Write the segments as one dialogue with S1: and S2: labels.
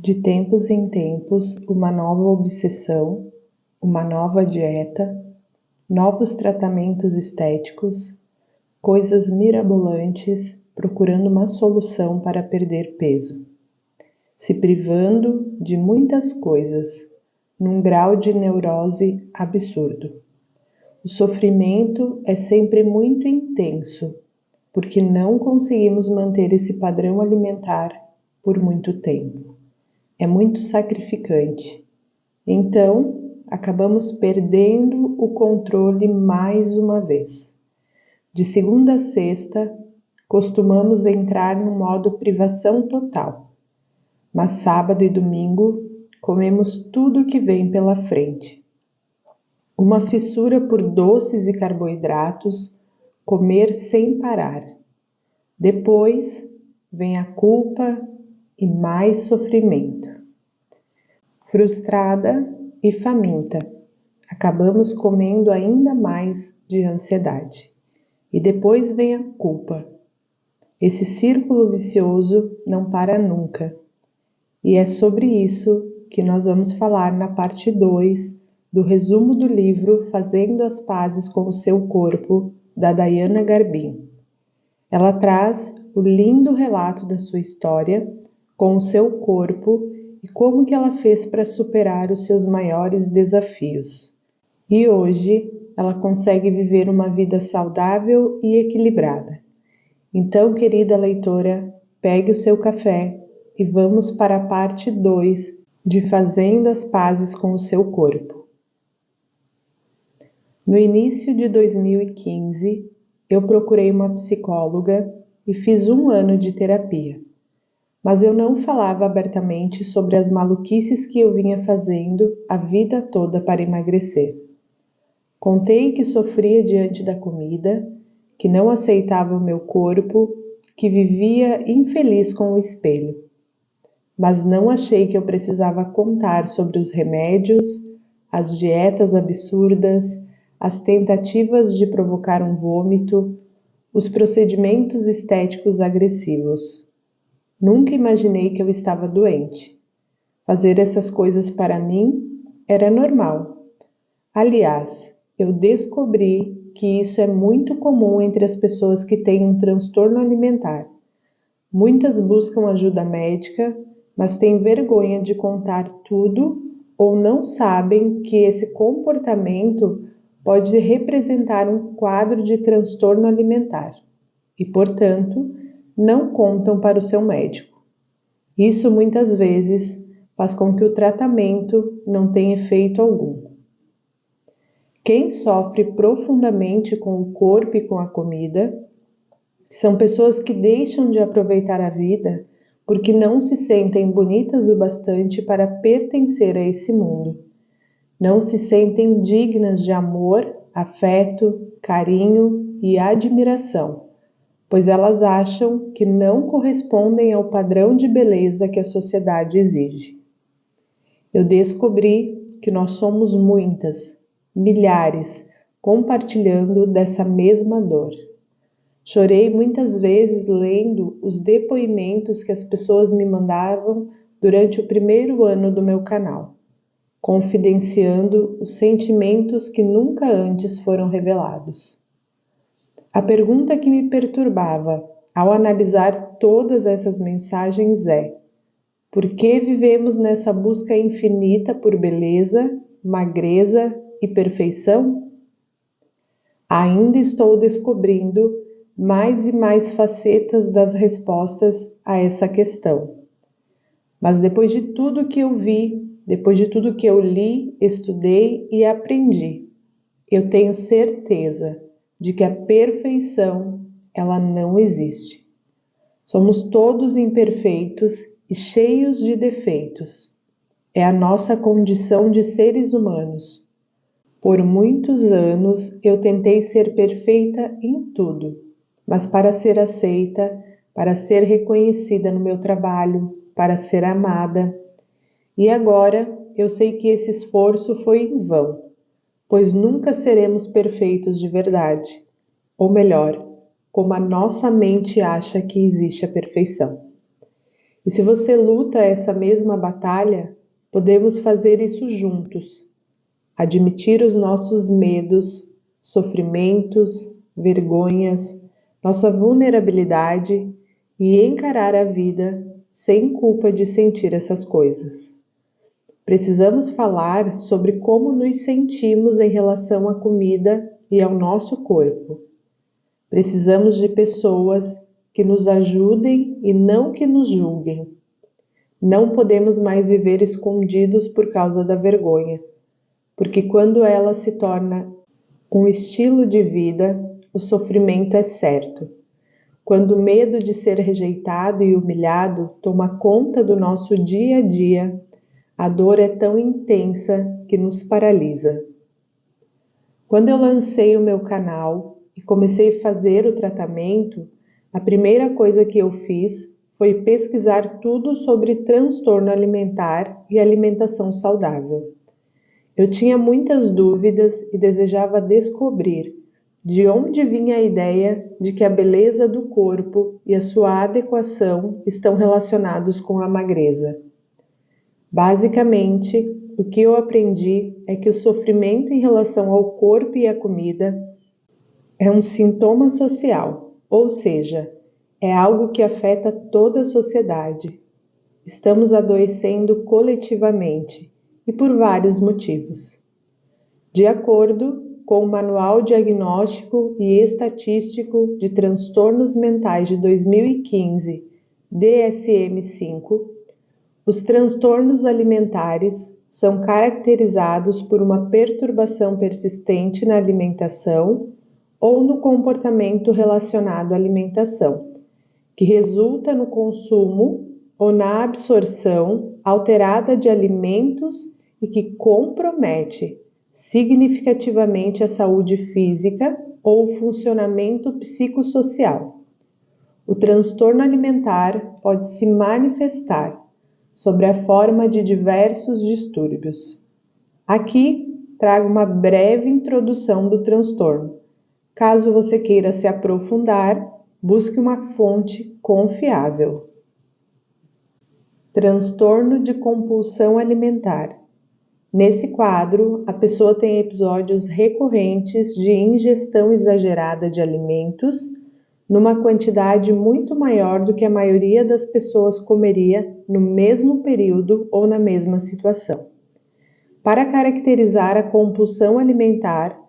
S1: De tempos em tempos, uma nova obsessão, uma nova dieta, novos tratamentos estéticos, coisas mirabolantes procurando uma solução para perder peso, se privando de muitas coisas, num grau de neurose absurdo. O sofrimento é sempre muito intenso, porque não conseguimos manter esse padrão alimentar por muito tempo. É muito sacrificante. Então, acabamos perdendo o controle mais uma vez. De segunda a sexta, costumamos entrar no modo privação total. Mas sábado e domingo, comemos tudo que vem pela frente. Uma fissura por doces e carboidratos, comer sem parar. Depois, vem a culpa e mais sofrimento. Frustrada e faminta, acabamos comendo ainda mais de ansiedade. E depois vem a culpa. Esse círculo vicioso não para nunca. E é sobre isso que nós vamos falar na parte 2 do resumo do livro Fazendo as Pazes com o Seu Corpo, da Diana Garbin. Ela traz o lindo relato da sua história com o seu corpo e como que ela fez para superar os seus maiores desafios. E hoje ela consegue viver uma vida saudável e equilibrada. Então, querida leitora, pegue o seu café e vamos para a parte 2 de Fazendo as Pazes com o Seu Corpo. No início de 2015, eu procurei uma psicóloga e fiz 1 ano de terapia. Mas eu não falava abertamente sobre as maluquices que eu vinha fazendo a vida toda para emagrecer. Contei que sofria diante da comida, que não aceitava o meu corpo, que vivia infeliz com o espelho. Mas não achei que eu precisava contar sobre os remédios, as dietas absurdas, as tentativas de provocar um vômito, os procedimentos estéticos agressivos. Nunca imaginei que eu estava doente. Fazer essas coisas para mim era normal. Aliás, eu descobri que isso é muito comum entre as pessoas que têm um transtorno alimentar. Muitas buscam ajuda médica, mas têm vergonha de contar tudo ou não sabem que esse comportamento pode representar um quadro de transtorno alimentar e, portanto, não contam para o seu médico. Isso muitas vezes faz com que o tratamento não tenha efeito algum. Quem sofre profundamente com o corpo e com a comida são pessoas que deixam de aproveitar a vida porque não se sentem bonitas o bastante para pertencer a esse mundo. Não se sentem dignas de amor, afeto, carinho e admiração, pois elas acham que não correspondem ao padrão de beleza que a sociedade exige. Eu descobri que nós somos muitas, milhares, compartilhando dessa mesma dor. Chorei muitas vezes lendo os depoimentos que as pessoas me mandavam durante o 1º ano do meu canal, confidenciando os sentimentos que nunca antes foram revelados. A pergunta que me perturbava ao analisar todas essas mensagens é: por que vivemos nessa busca infinita por beleza, magreza e perfeição? Ainda estou descobrindo mais e mais facetas das respostas a essa questão. Mas depois de tudo que eu vi, depois de tudo que eu li, estudei e aprendi, eu tenho certeza de que a perfeição, ela não existe. Somos todos imperfeitos e cheios de defeitos. É a nossa condição de seres humanos. Por muitos anos eu tentei ser perfeita em tudo, mas para ser aceita, para ser reconhecida no meu trabalho, para ser amada. E agora eu sei que esse esforço foi em vão, pois nunca seremos perfeitos de verdade. Ou melhor, como a nossa mente acha que existe a perfeição. E se você luta essa mesma batalha, podemos fazer isso juntos. Admitir os nossos medos, sofrimentos, vergonhas, nossa vulnerabilidade e encarar a vida sem culpa de sentir essas coisas. Precisamos falar sobre como nos sentimos em relação à comida e ao nosso corpo. Precisamos de pessoas que nos ajudem e não que nos julguem. Não podemos mais viver escondidos por causa da vergonha, porque quando ela se torna um estilo de vida, o sofrimento é certo. Quando o medo de ser rejeitado e humilhado toma conta do nosso dia a dia, a dor é tão intensa que nos paralisa. Quando eu lancei o meu canal e comecei a fazer o tratamento, a primeira coisa que eu fiz foi pesquisar tudo sobre transtorno alimentar e alimentação saudável. Eu tinha muitas dúvidas e desejava descobrir de onde vinha a ideia de que a beleza do corpo e a sua adequação estão relacionados com a magreza. Basicamente, o que eu aprendi é que o sofrimento em relação ao corpo e à comida é um sintoma social, ou seja, é algo que afeta toda a sociedade. Estamos adoecendo coletivamente e por vários motivos. De acordo com o Manual Diagnóstico e Estatístico de Transtornos Mentais de 2015, DSM-5, os transtornos alimentares são caracterizados por uma perturbação persistente na alimentação ou no comportamento relacionado à alimentação, que resulta no consumo ou na absorção alterada de alimentos e que compromete significativamente a saúde física ou o funcionamento psicossocial. O transtorno alimentar pode se manifestar sob a forma de diversos distúrbios. Aqui trago uma breve introdução do transtorno. Caso você queira se aprofundar, busque uma fonte confiável. Transtorno de compulsão alimentar. Nesse quadro, a pessoa tem episódios recorrentes de ingestão exagerada de alimentos, numa quantidade muito maior do que a maioria das pessoas comeria no mesmo período ou na mesma situação. Para caracterizar a compulsão alimentar,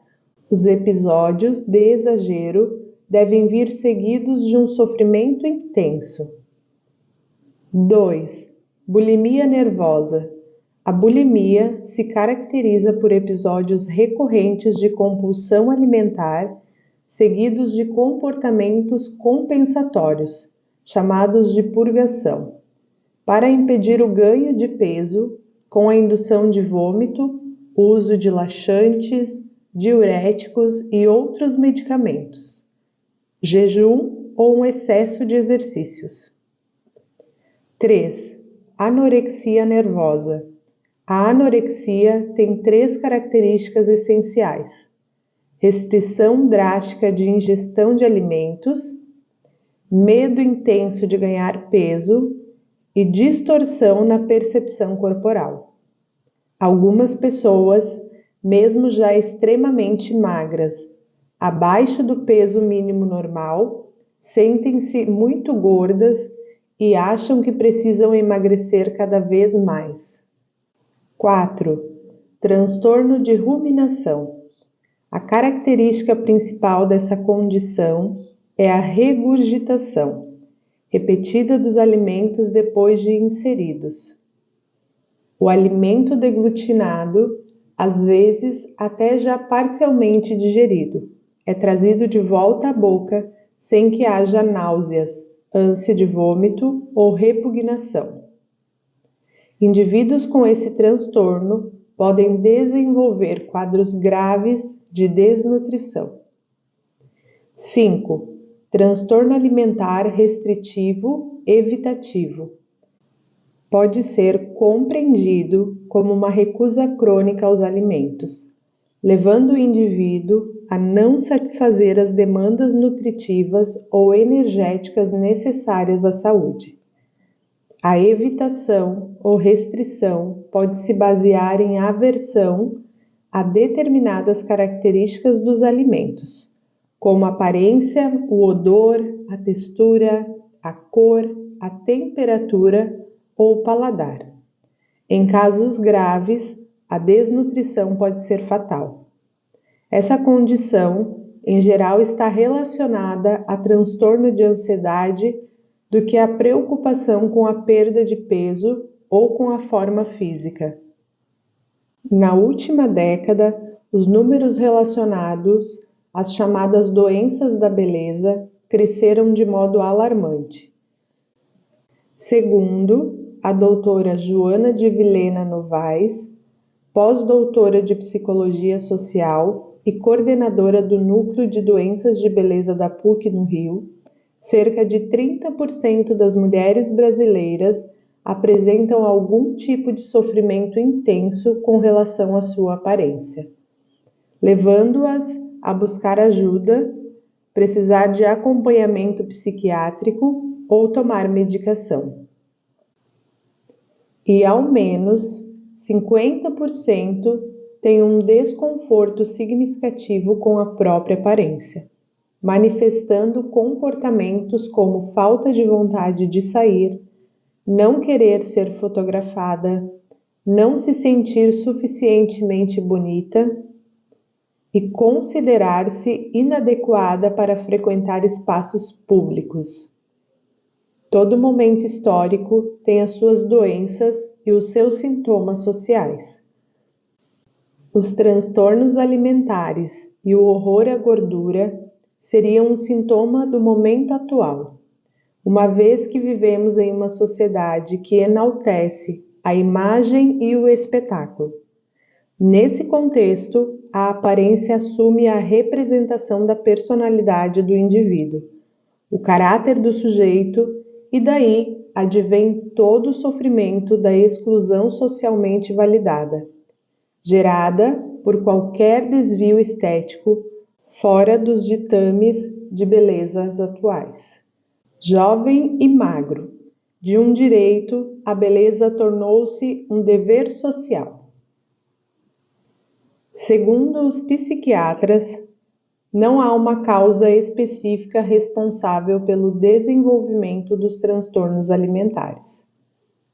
S1: os episódios de exagero devem vir seguidos de um sofrimento intenso. 2. Bulimia nervosa. A bulimia se caracteriza por episódios recorrentes de compulsão alimentar, seguidos de comportamentos compensatórios, chamados de purgação, para impedir o ganho de peso, com a indução de vômito, uso de laxantes, diuréticos e outros medicamentos, jejum ou um excesso de exercícios. 3. Anorexia nervosa. A anorexia tem 3 características essenciais: restrição drástica de ingestão de alimentos, medo intenso de ganhar peso e distorção na percepção corporal. Algumas pessoas, mesmo já extremamente magras, abaixo do peso mínimo normal, sentem-se muito gordas e acham que precisam emagrecer cada vez mais. 4. Transtorno de ruminação. A característica principal dessa condição é a regurgitação repetida dos alimentos depois de inseridos. O alimento deglutinado, às vezes até já parcialmente digerido, é trazido de volta à boca sem que haja náuseas, ânsia de vômito ou repugnação. Indivíduos com esse transtorno podem desenvolver quadros graves de desnutrição. 5. Transtorno alimentar restritivo evitativo. Pode ser compreendido como uma recusa crônica aos alimentos, levando o indivíduo a não satisfazer as demandas nutritivas ou energéticas necessárias à saúde. A evitação ou restrição pode se basear em aversão a determinadas características dos alimentos, como a aparência, o odor, a textura, a cor, a temperatura ou o paladar. Em casos graves, a desnutrição pode ser fatal. Essa condição, em geral, está relacionada a transtorno de ansiedade do que a preocupação com a perda de peso ou com a forma física. Na última década, os números relacionados às chamadas doenças da beleza cresceram de modo alarmante. Segundo a doutora Joana de Vilhena Novaes, pós-doutora de Psicologia Social e coordenadora do Núcleo de Doenças de Beleza da PUC no Rio, cerca de 30% das mulheres brasileiras apresentam algum tipo de sofrimento intenso com relação à sua aparência, levando-as a buscar ajuda, precisar de acompanhamento psiquiátrico ou tomar medicação. E ao menos 50% têm um desconforto significativo com a própria aparência, manifestando comportamentos como falta de vontade de sair, não querer ser fotografada, não se sentir suficientemente bonita e considerar-se inadequada para frequentar espaços públicos. Todo momento histórico tem as suas doenças e os seus sintomas sociais. Os transtornos alimentares e o horror à gordura seriam um sintoma do momento atual, uma vez que vivemos em uma sociedade que enaltece a imagem e o espetáculo. Nesse contexto, a aparência assume a representação da personalidade do indivíduo, o caráter do sujeito, e daí advém todo o sofrimento da exclusão socialmente validada, gerada por qualquer desvio estético fora dos ditames de belezas atuais. Jovem e magro, de um direito, a beleza tornou-se um dever social. Segundo os psiquiatras, não há uma causa específica responsável pelo desenvolvimento dos transtornos alimentares.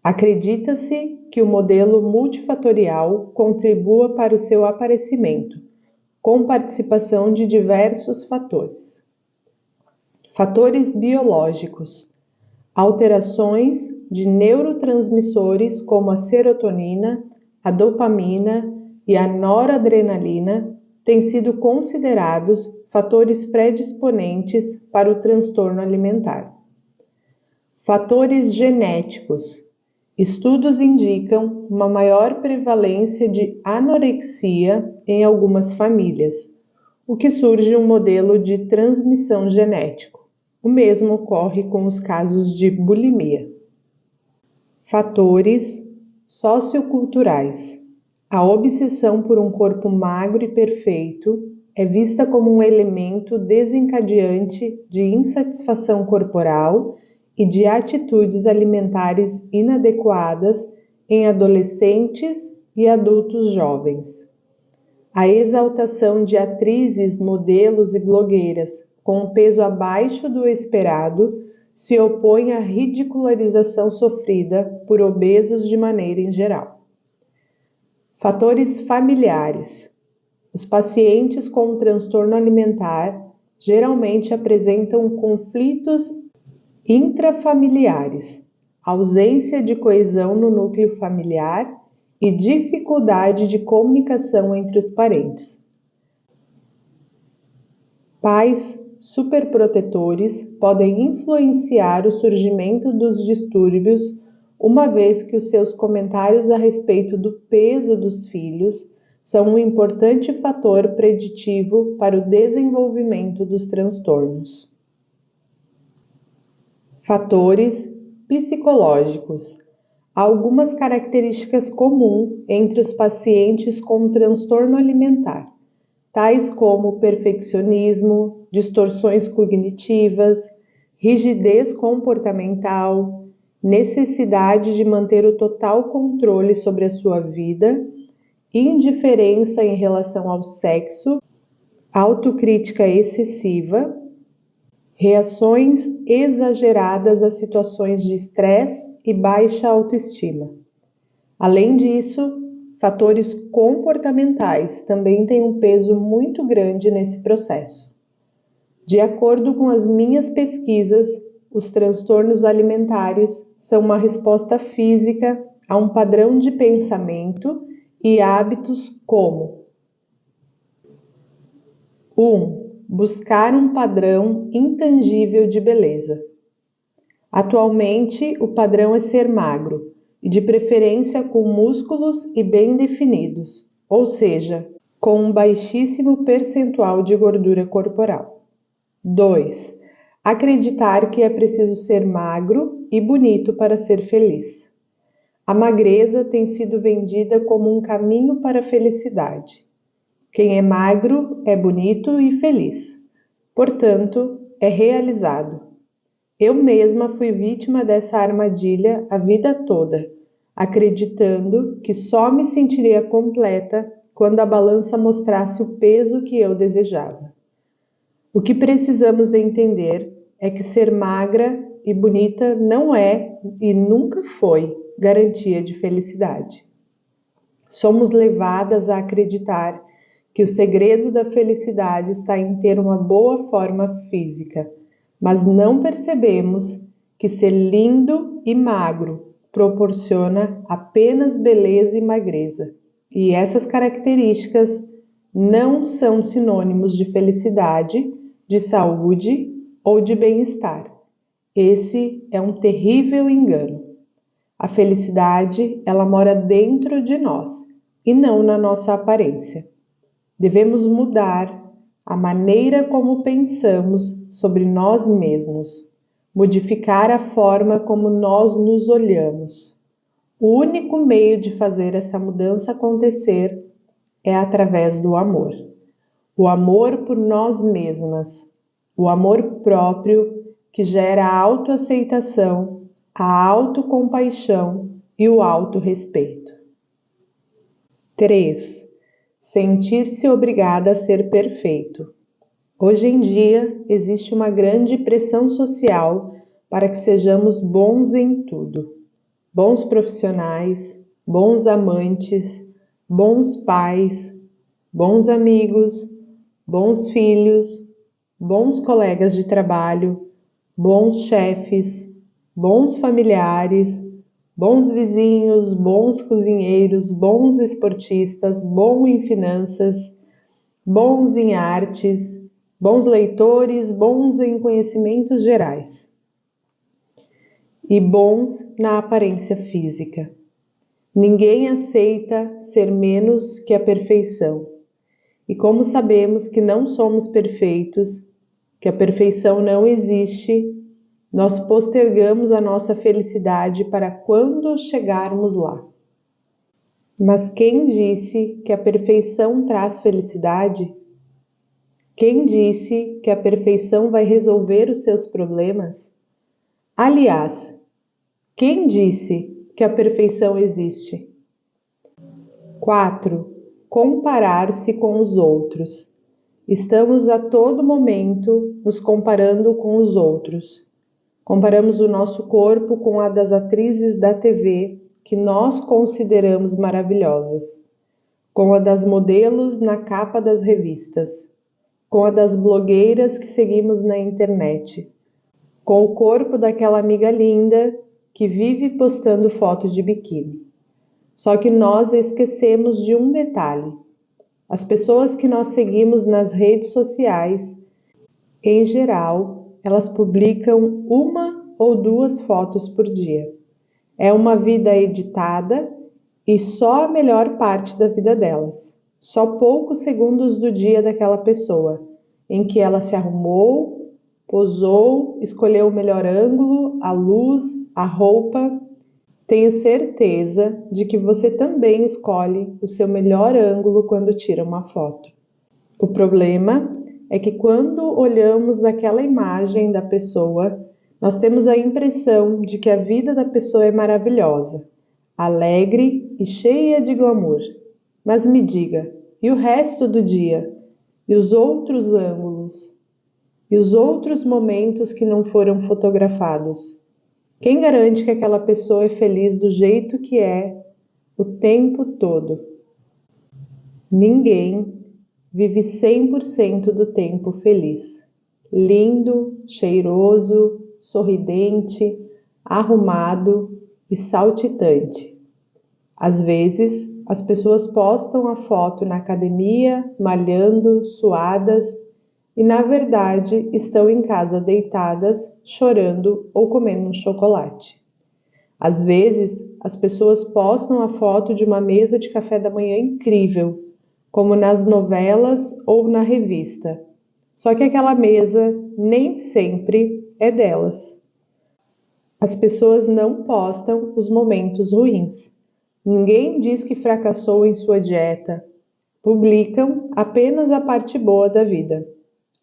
S1: Acredita-se que o modelo multifatorial contribua para o seu aparecimento, com participação de diversos fatores. Fatores biológicos, alterações de neurotransmissores como a serotonina, a dopamina e a noradrenalina têm sido considerados fatores predisponentes para o transtorno alimentar. Fatores genéticos. Estudos indicam uma maior prevalência de anorexia em algumas famílias, o que surge um modelo de transmissão genético. O mesmo ocorre com os casos de bulimia. Fatores socioculturais. A obsessão por um corpo magro e perfeito é vista como um elemento desencadeante de insatisfação corporal e de atitudes alimentares inadequadas em adolescentes e adultos jovens. A exaltação de atrizes, modelos e blogueiras com um peso abaixo do esperado se opõe à ridicularização sofrida por obesos de maneira em geral. Fatores familiares. Os pacientes com transtorno alimentar geralmente apresentam conflitos intrafamiliares, ausência de coesão no núcleo familiar e dificuldade de comunicação entre os parentes. Pais superprotetores podem influenciar o surgimento dos distúrbios, uma vez que os seus comentários a respeito do peso dos filhos são um importante fator preditivo para o desenvolvimento dos transtornos. Fatores psicológicos. Há algumas características comuns entre os pacientes com transtorno alimentar, tais como perfeccionismo, distorções cognitivas, rigidez comportamental, necessidade de manter o total controle sobre a sua vida, indiferença em relação ao sexo, autocrítica excessiva, reações exageradas a situações de estresse e baixa autoestima. Além disso, fatores comportamentais também têm um peso muito grande nesse processo. De acordo com as minhas pesquisas, os transtornos alimentares são uma resposta física a um padrão de pensamento e hábitos como 1. Buscar um padrão intangível de beleza. Atualmente, o padrão é ser magro, e de preferência com músculos e bem definidos, ou seja, com um baixíssimo percentual de gordura corporal. 2. Acreditar que é preciso ser magro e bonito para ser feliz. A magreza tem sido vendida como um caminho para a felicidade. Quem é magro é bonito e feliz, portanto, é realizado. Eu mesma fui vítima dessa armadilha a vida toda, acreditando que só me sentiria completa quando a balança mostrasse o peso que eu desejava. O que precisamos entender é que ser magra e bonita não é e nunca foi garantia de felicidade. Somos levadas a acreditar que o segredo da felicidade está em ter uma boa forma física, mas não percebemos que ser lindo e magro proporciona apenas beleza e magreza, e essas características não são sinônimos de felicidade, de saúde ou de bem-estar. Esse é um terrível engano. A felicidade, ela mora dentro de nós e não na nossa aparência. Devemos mudar a maneira como pensamos sobre nós mesmos, modificar a forma como nós nos olhamos. O único meio de fazer essa mudança acontecer é através do amor. O amor por nós mesmas, o amor próprio que gera a autoaceitação, a autocompaixão e o autorrespeito. 3. Sentir-se obrigada a ser perfeito. Hoje em dia, existe uma grande pressão social para que sejamos bons em tudo. Bons profissionais, bons amantes, bons pais, bons amigos, bons filhos, bons colegas de trabalho, bons chefes, bons familiares, bons vizinhos, bons cozinheiros, bons esportistas, bons em finanças, bons em artes, bons leitores, bons em conhecimentos gerais e bons na aparência física. Ninguém aceita ser menos que a perfeição. E como sabemos que não somos perfeitos, que a perfeição não existe, nós postergamos a nossa felicidade para quando chegarmos lá. Mas quem disse que a perfeição traz felicidade? Quem disse que a perfeição vai resolver os seus problemas? Aliás, quem disse que a perfeição existe? 4. Comparar-se com os outros. Estamos a todo momento nos comparando com os outros. Comparamos o nosso corpo com a das atrizes da TV que nós consideramos maravilhosas, com a das modelos na capa das revistas, com a das blogueiras que seguimos na internet, com o corpo daquela amiga linda que vive postando fotos de biquíni. Só que nós esquecemos de um detalhe. As pessoas que nós seguimos nas redes sociais, em geral, elas publicam 1 ou 2 fotos por dia. É uma vida editada e só a melhor parte da vida delas. Só poucos segundos do dia daquela pessoa, em que ela se arrumou, posou, escolheu o melhor ângulo, a luz, a roupa. Tenho certeza de que você também escolhe o seu melhor ângulo quando tira uma foto. O problema é que quando olhamos aquela imagem da pessoa, Nós temos a impressão de que a vida da pessoa é maravilhosa, alegre e cheia de glamour. Mas me diga, e o resto do dia? E os outros ângulos? E os outros momentos que não foram fotografados? Quem garante que aquela pessoa é feliz do jeito que é o tempo todo? Ninguém vive 100% do tempo feliz. Lindo, cheiroso, sorridente, arrumado e saltitante. Às vezes, as pessoas postam a foto na academia, malhando, suadas, e na verdade estão em casa deitadas, chorando ou comendo um chocolate. Às vezes, as pessoas postam a foto de uma mesa de café da manhã incrível, como nas novelas ou na revista. Só que aquela mesa nem sempre é delas. As pessoas não postam os momentos ruins. Ninguém diz que fracassou em sua dieta. Publicam apenas a parte boa da vida.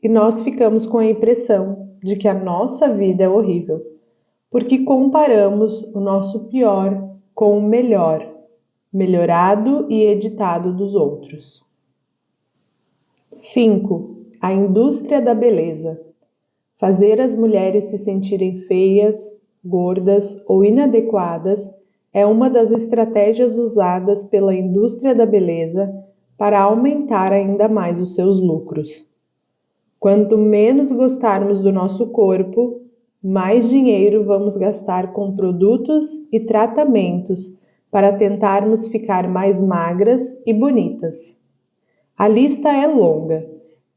S1: E nós ficamos com a impressão de que a nossa vida é horrível, porque comparamos o nosso pior com o melhor, melhorado e editado dos outros. 5. A indústria da beleza. Fazer as mulheres se sentirem feias, gordas ou inadequadas é uma das estratégias usadas pela indústria da beleza para aumentar ainda mais os seus lucros. Quanto menos gostarmos do nosso corpo, mais dinheiro vamos gastar com produtos e tratamentos para tentarmos ficar mais magras e bonitas. A lista é longa: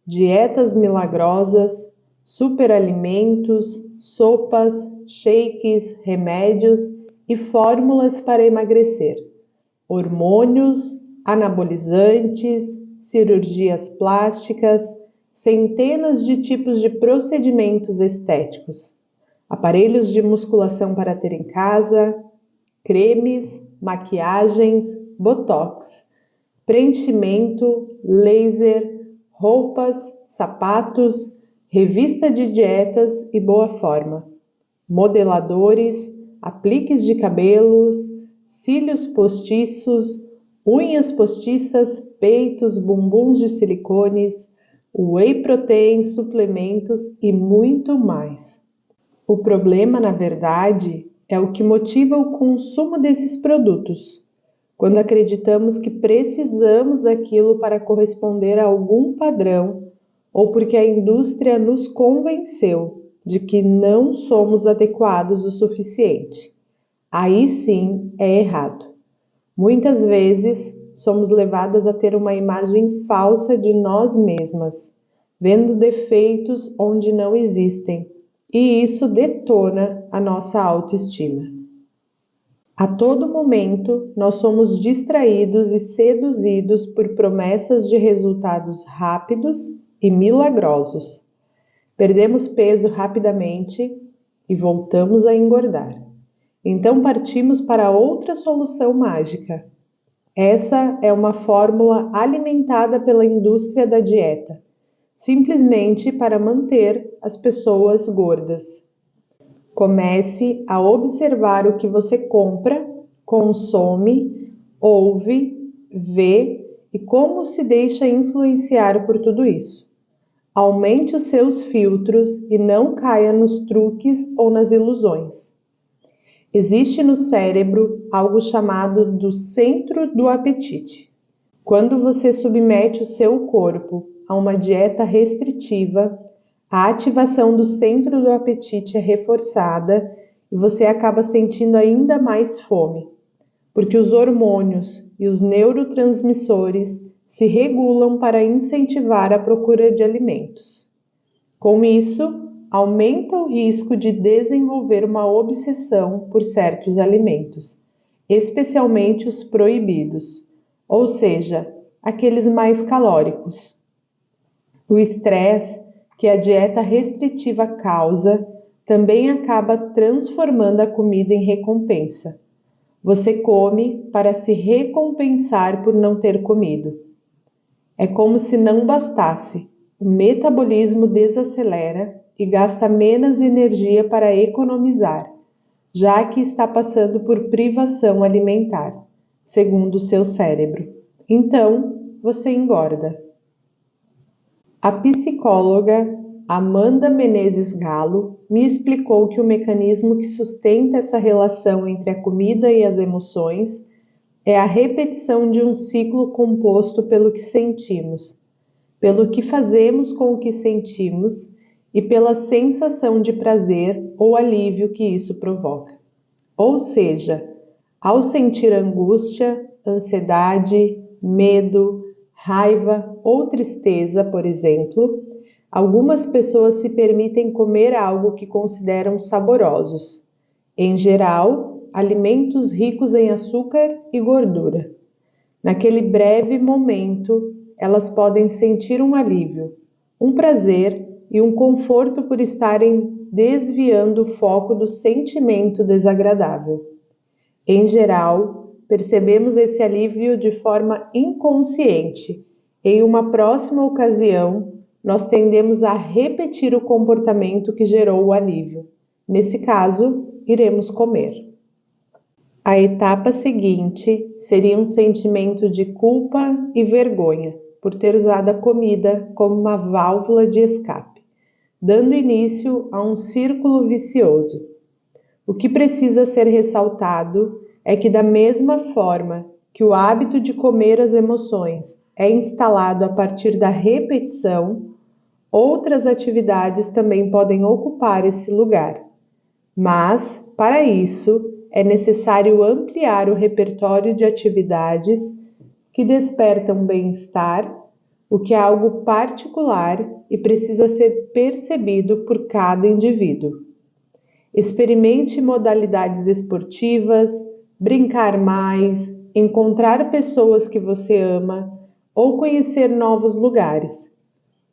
S1: dietas milagrosas, superalimentos, sopas, shakes, remédios e fórmulas para emagrecer, hormônios, anabolizantes, cirurgias plásticas, centenas de tipos de procedimentos estéticos, aparelhos de musculação para ter em casa, cremes, maquiagens, botox, preenchimento, laser, roupas, sapatos, revista de dietas e boa forma, modeladores, apliques de cabelos, cílios postiços, unhas postiças, peitos, bumbuns de silicones, whey protein, suplementos e muito mais. O problema, na verdade, é o que motiva o consumo desses produtos. Quando acreditamos que precisamos daquilo para corresponder a algum padrão, ou porque a indústria nos convenceu de que não somos adequados o suficiente. Aí sim é errado. Muitas vezes somos levadas a ter uma imagem falsa de nós mesmas, vendo defeitos onde não existem, e isso detona a nossa autoestima. A todo momento, nós somos distraídos e seduzidos por promessas de resultados rápidos e milagrosos. Perdemos peso rapidamente e voltamos a engordar. Então partimos para outra solução mágica. Essa é uma fórmula alimentada pela indústria da dieta, simplesmente para manter as pessoas gordas. Comece a observar o que você compra, consome, ouve, vê e como se deixa influenciar por tudo isso. Aumente os seus filtros e não caia nos truques ou nas ilusões. Existe no cérebro algo chamado do centro do apetite. Quando você submete o seu corpo a uma dieta restritiva, a ativação do centro do apetite é reforçada e você acaba sentindo ainda mais fome, porque os hormônios e os neurotransmissores se regulam para incentivar a procura de alimentos. Com isso, aumenta o risco de desenvolver uma obsessão por certos alimentos, especialmente os proibidos, ou seja, aqueles mais calóricos. O estresse que a dieta restritiva causa também acaba transformando a comida em recompensa. Você come para se recompensar por não ter comido. É como se não bastasse. O metabolismo desacelera e gasta menos energia para economizar, já que está passando por privação alimentar, segundo o seu cérebro. Então, você engorda. A psicóloga Amanda Menezes Galo me explicou que o mecanismo que sustenta essa relação entre a comida e as emoções é a repetição de um ciclo composto pelo que sentimos, pelo que fazemos com o que sentimos e pela sensação de prazer ou alívio que isso provoca. Ou seja, ao sentir angústia, ansiedade, medo, raiva ou tristeza, por exemplo, algumas pessoas se permitem comer algo que consideram saborosos. Em geral, alimentos ricos em açúcar e gordura. Naquele breve momento, elas podem sentir um alívio, um prazer e um conforto por estarem desviando o foco do sentimento desagradável. Em geral, percebemos esse alívio de forma inconsciente. Em uma próxima ocasião, nós tendemos a repetir o comportamento que gerou o alívio. Nesse caso, iremos comer. A etapa seguinte seria um sentimento de culpa e vergonha por ter usado a comida como uma válvula de escape, dando início a um círculo vicioso. O que precisa ser ressaltado é que, da mesma forma que o hábito de comer as emoções é instalado a partir da repetição, outras atividades também podem ocupar esse lugar. Mas, para isso, é necessário ampliar o repertório de atividades que despertam bem-estar, o que é algo particular e precisa ser percebido por cada indivíduo. Experimente modalidades esportivas, brincar mais, encontrar pessoas que você ama ou conhecer novos lugares.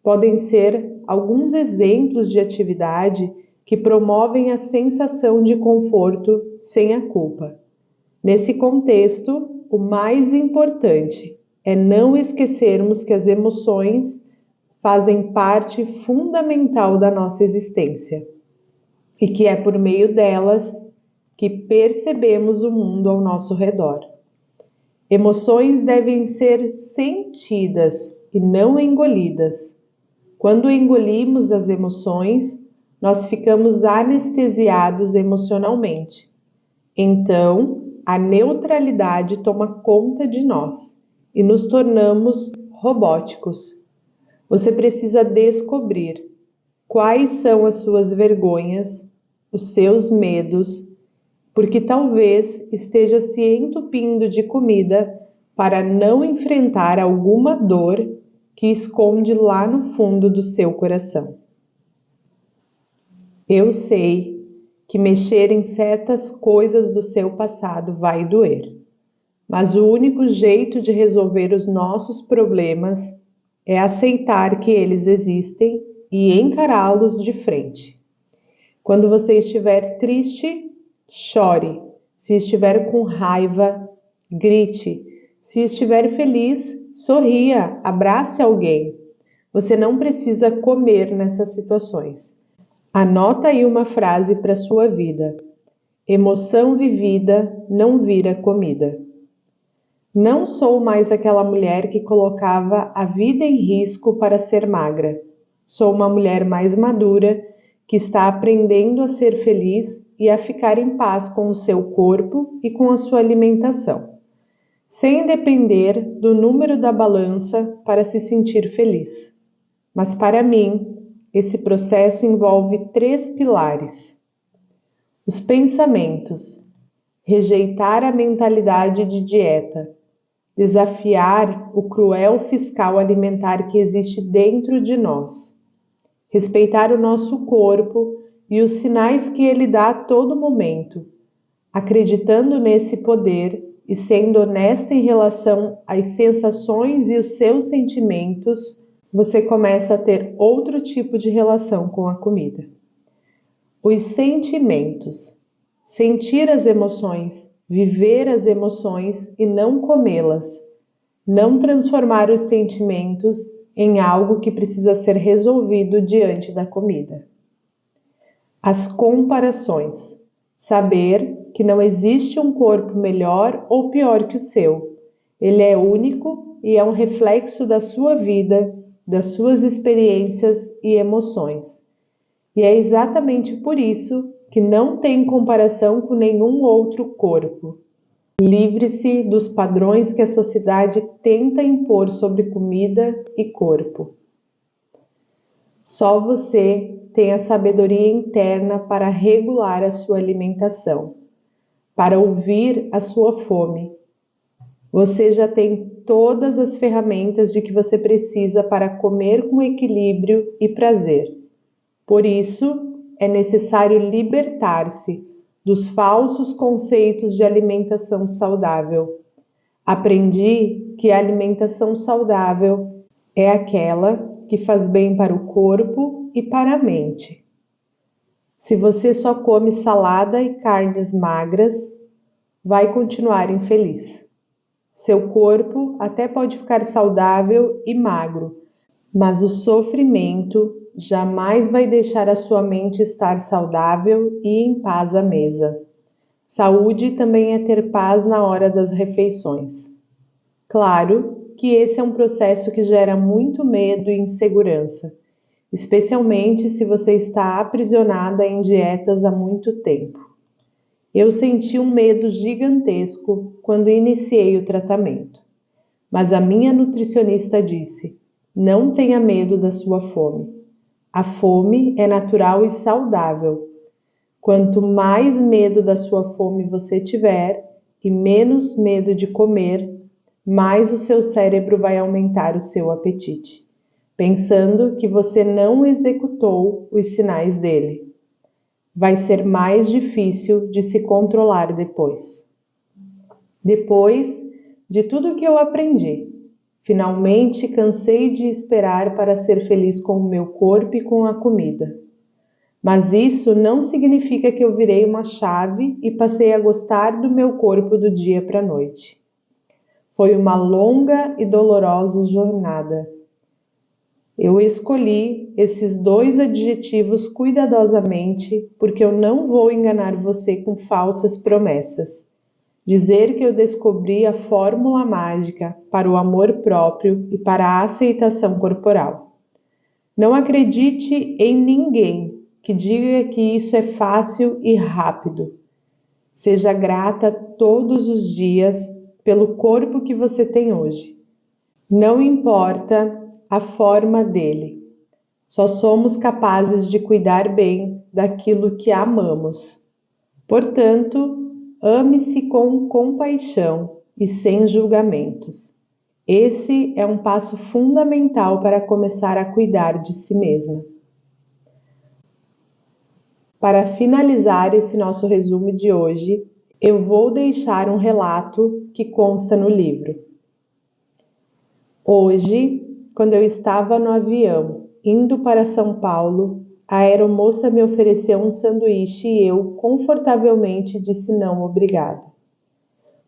S1: Podem ser alguns exemplos de atividade que promovem a sensação de conforto sem a culpa. Nesse contexto, o mais importante é não esquecermos que as emoções fazem parte fundamental da nossa existência e que é por meio delas que percebemos o mundo ao nosso redor. Emoções devem ser sentidas e não engolidas. Quando engolimos as emoções, nós ficamos anestesiados emocionalmente. Então, a neutralidade toma conta de nós e nos tornamos robóticos. Você precisa descobrir quais são as suas vergonhas, os seus medos, porque talvez esteja se entupindo de comida para não enfrentar alguma dor que esconde lá no fundo do seu coração. Eu sei que mexer em certas coisas do seu passado vai doer, mas o único jeito de resolver os nossos problemas é aceitar que eles existem e encará-los de frente. Quando você estiver triste, chore. Se estiver com raiva, grite. Se estiver feliz, sorria, abrace alguém. Você não precisa comer nessas situações. Anota aí uma frase para sua vida. Emoção vivida não vira comida. Não sou mais aquela mulher que colocava a vida em risco para ser magra. Sou uma mulher mais madura que está aprendendo a ser feliz e a ficar em paz com o seu corpo e com a sua alimentação, sem depender do número da balança para se sentir feliz. Mas para mim, esse processo envolve 3 pilares. Os pensamentos, rejeitar a mentalidade de dieta, desafiar o cruel fiscal alimentar que existe dentro de nós, respeitar o nosso corpo e os sinais que ele dá a todo momento, acreditando nesse poder e sendo honesta em relação às sensações e os seus sentimentos, você começa a ter outro tipo de relação com a comida. Os sentimentos. Sentir as emoções, viver as emoções e não comê-las. Não transformar os sentimentos em algo que precisa ser resolvido diante da comida. As comparações. Saber que não existe um corpo melhor ou pior que o seu. Ele é único e é um reflexo da sua vida, das suas experiências e emoções. E é exatamente por isso que não tem comparação com nenhum outro corpo. Livre-se dos padrões que a sociedade tenta impor sobre comida e corpo. Só você tem a sabedoria interna para regular a sua alimentação, para ouvir a sua fome. Você já tem todas as ferramentas de que você precisa para comer com equilíbrio e prazer. Por isso, é necessário libertar-se dos falsos conceitos de alimentação saudável. Aprendi que a alimentação saudável é aquela que faz bem para o corpo e para a mente. Se você só come salada e carnes magras, vai continuar infeliz. Seu corpo até pode ficar saudável e magro, mas o sofrimento jamais vai deixar a sua mente estar saudável e em paz à mesa. Saúde também é ter paz na hora das refeições. Claro que esse é um processo que gera muito medo e insegurança, especialmente se você está aprisionada em dietas há muito tempo. Eu senti um medo gigantesco quando iniciei o tratamento, mas a minha nutricionista disse: não tenha medo da sua fome. A fome é natural e saudável. Quanto mais medo da sua fome você tiver e menos medo de comer, mais o seu cérebro vai aumentar o seu apetite, pensando que você não executou os sinais dele. Vai ser mais difícil de se controlar depois. Depois de tudo que eu aprendi, finalmente cansei de esperar para ser feliz com o meu corpo e com a comida. Mas isso não significa que eu virei uma chave e passei a gostar do meu corpo do dia para a noite. Foi uma longa e dolorosa jornada. Eu escolhi esses 2 adjetivos cuidadosamente porque eu não vou enganar você com falsas promessas. Dizer que eu descobri a fórmula mágica para o amor próprio e para a aceitação corporal. Não acredite em ninguém que diga que isso é fácil e rápido. Seja grata todos os dias pelo corpo que você tem hoje. Não importa a forma dele. Só somos capazes de cuidar bem daquilo que amamos. Portanto, ame-se com compaixão e sem julgamentos. Esse é um passo fundamental para começar a cuidar de si mesma. Para finalizar esse nosso resumo de hoje, eu vou deixar um relato que consta no livro. Hoje, quando eu estava no avião, indo para São Paulo, a aeromoça me ofereceu um sanduíche e eu, confortavelmente, disse não, obrigada.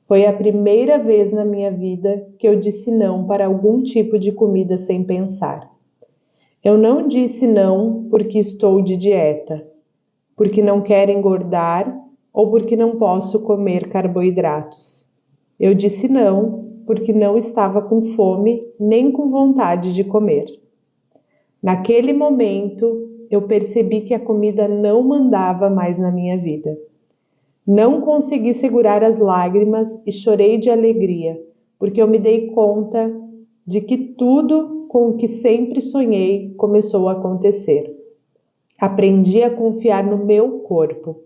S1: Foi a primeira vez na minha vida que eu disse não para algum tipo de comida sem pensar. Eu não disse não porque estou de dieta, porque não quero engordar ou porque não posso comer carboidratos. Eu disse não porque não estava com fome nem com vontade de comer. Naquele momento, eu percebi que a comida não mandava mais na minha vida. Não consegui segurar as lágrimas e chorei de alegria, porque eu me dei conta de que tudo com o que sempre sonhei começou a acontecer. Aprendi a confiar no meu corpo.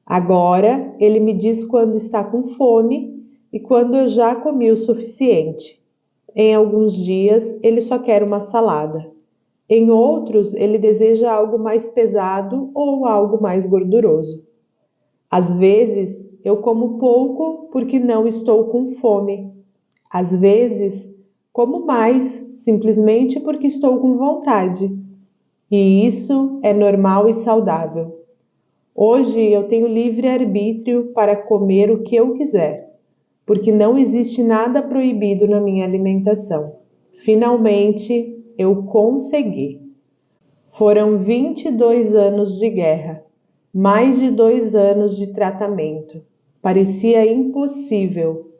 S1: Agora, ele me diz quando está com fome e quando eu já comi o suficiente. Em alguns dias, ele só quer uma salada. Em outros, ele deseja algo mais pesado ou algo mais gorduroso. Às vezes, eu como pouco porque não estou com fome. Às vezes, como mais simplesmente porque estou com vontade. E isso é normal e saudável. Hoje eu tenho livre-arbítrio para comer o que eu quiser, porque não existe nada proibido na minha alimentação. Finalmente, eu consegui. Foram 22 anos de guerra, Mais de 2 anos de tratamento. Parecia impossível,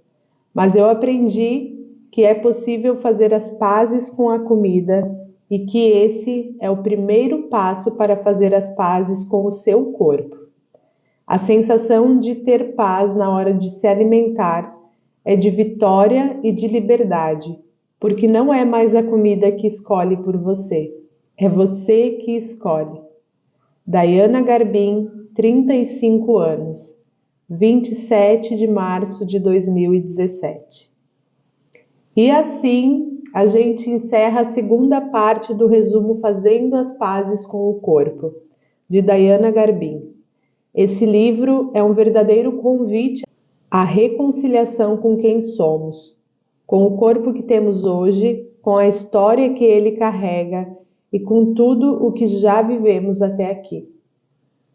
S1: mas eu aprendi que é possível fazer as pazes com a comida e que esse é o primeiro passo para fazer as pazes com o seu corpo. A sensação de ter paz na hora de se alimentar é de vitória e de liberdade, porque não é mais a comida que escolhe por você, é você que escolhe. Dayana Garbin, 35 anos, 27 de março de 2017. E assim, a gente encerra a segunda parte do resumo Fazendo as Pazes com o Corpo, de Dayana Garbin. Esse livro é um verdadeiro convite à reconciliação com quem somos, com o corpo que temos hoje, com a história que ele carrega e com tudo o que já vivemos até aqui.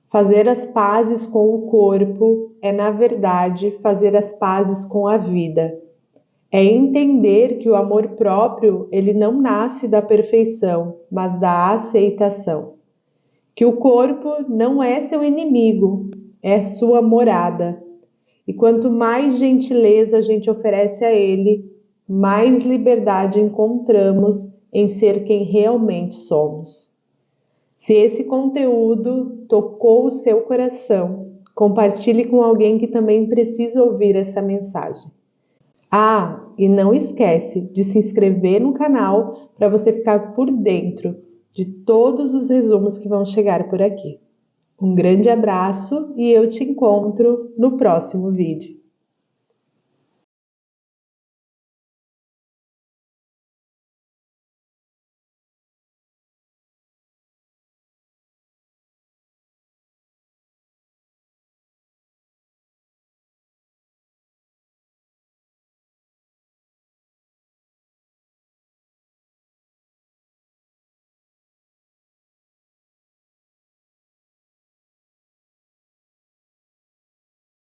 S1: Fazer as pazes com o corpo é, na verdade, fazer as pazes com a vida. É entender que o amor próprio, ele não nasce da perfeição, mas da aceitação. Que o corpo não é seu inimigo, é sua morada. E quanto mais gentileza a gente oferece a ele, mais liberdade encontramos em ser quem realmente somos. Se esse conteúdo tocou o seu coração, compartilhe com alguém que também precisa ouvir essa mensagem. Ah, e não esquece de se inscrever no canal para você ficar por dentro de todos os resumos que vão chegar por aqui. Um grande abraço e eu te encontro no próximo vídeo.